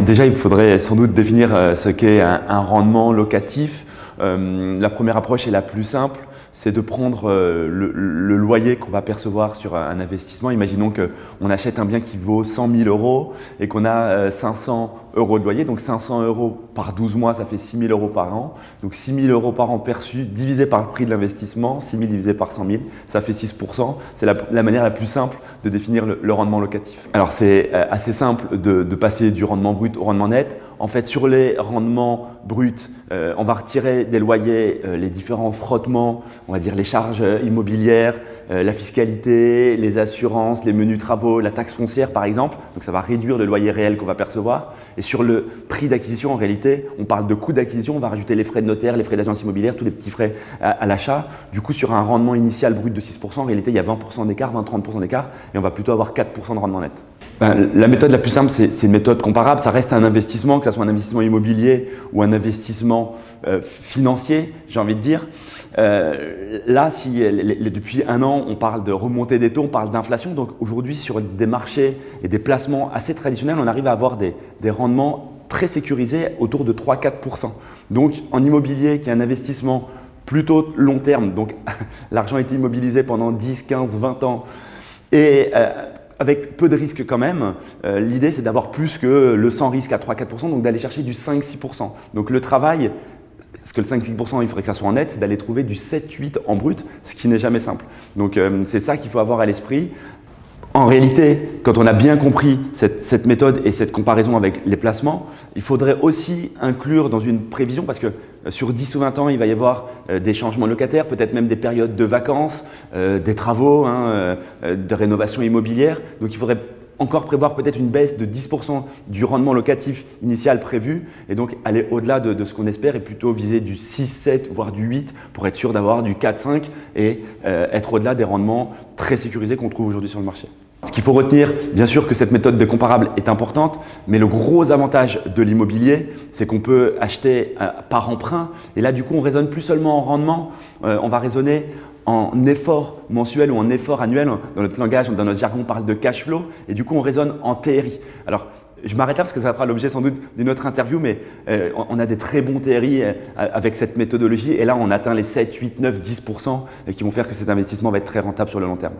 déjà, il faudrait sans doute définir ce qu'est un rendement locatif. La première approche est la plus simple, c'est de prendre le loyer qu'on va percevoir sur un investissement. Imaginons qu'on achète un bien qui vaut 100 000 euros et qu'on a 500 euros de loyer. Donc 500 euros par 12 mois, ça fait 6 000 euros par an. Donc 6 000 euros par an perçus divisé par le prix de l'investissement, 6 000 divisé par 100 000, ça fait 6%. C'est la manière la plus simple de définir le rendement locatif. Alors c'est assez simple de passer du rendement brut au rendement net. En fait, sur les rendements bruts, on va retirer des loyers les différents frottements, on va dire les charges immobilières, la fiscalité, les assurances, les menus travaux, la taxe foncière par exemple. Donc ça va réduire le loyer réel qu'on va percevoir. Et sur le prix d'acquisition, en réalité, on parle de coût d'acquisition, on va rajouter les frais de notaire, les frais d'agence immobilière, tous les petits frais à l'achat. Du coup, sur un rendement initial brut de 6%, en réalité, il y a 20% d'écart, 20-30% d'écart, et on va plutôt avoir 4% de rendement net. La méthode la plus simple, c'est une méthode comparable. Ça reste un investissement, que ce soit un investissement immobilier ou un investissement financier, j'ai envie de dire. Là, depuis un an, on parle de remontée des taux, on parle d'inflation. Donc aujourd'hui, sur des marchés et des placements assez traditionnels, on arrive à avoir des rendements très sécurisés autour de 3-4%. Donc en immobilier, qui est un investissement plutôt long terme, donc l'argent a été immobilisé pendant 10, 15, 20 ans, et avec peu de risques quand même, l'idée c'est d'avoir plus que le sans risque à 3-4%, donc d'aller chercher du 5-6%. Donc le travail, parce que le 5-6%, il faudrait que ça soit en net, c'est d'aller trouver du 7-8 en brut, ce qui n'est jamais simple. Donc c'est ça qu'il faut avoir à l'esprit. En réalité, quand on a bien compris cette méthode et cette comparaison avec les placements, il faudrait aussi inclure dans une prévision, parce que sur 10 ou 20 ans, il va y avoir des changements locataires, peut-être même des périodes de vacances, des travaux, de rénovation immobilière. Donc il faudrait encore prévoir peut-être une baisse de 10% du rendement locatif initial prévu et donc aller au-delà de ce qu'on espère et plutôt viser du 6, 7 voire du 8 pour être sûr d'avoir du 4, 5 et être au-delà des rendements très sécurisés qu'on trouve aujourd'hui sur le marché. Ce qu'il faut retenir, bien sûr que cette méthode de comparable est importante, mais le gros avantage de l'immobilier, c'est qu'on peut acheter par emprunt. Et là, du coup, on raisonne plus seulement en rendement, on va raisonner en effort mensuel ou en effort annuel. Dans notre langage, dans notre jargon, on parle de cash flow. Et du coup, on raisonne en TRI. Alors, je m'arrête là parce que ça fera l'objet sans doute d'une autre interview, mais on a des très bons TRI avec cette méthodologie. Et là, on atteint les 7, 8, 9, 10% et qui vont faire que cet investissement va être très rentable sur le long terme.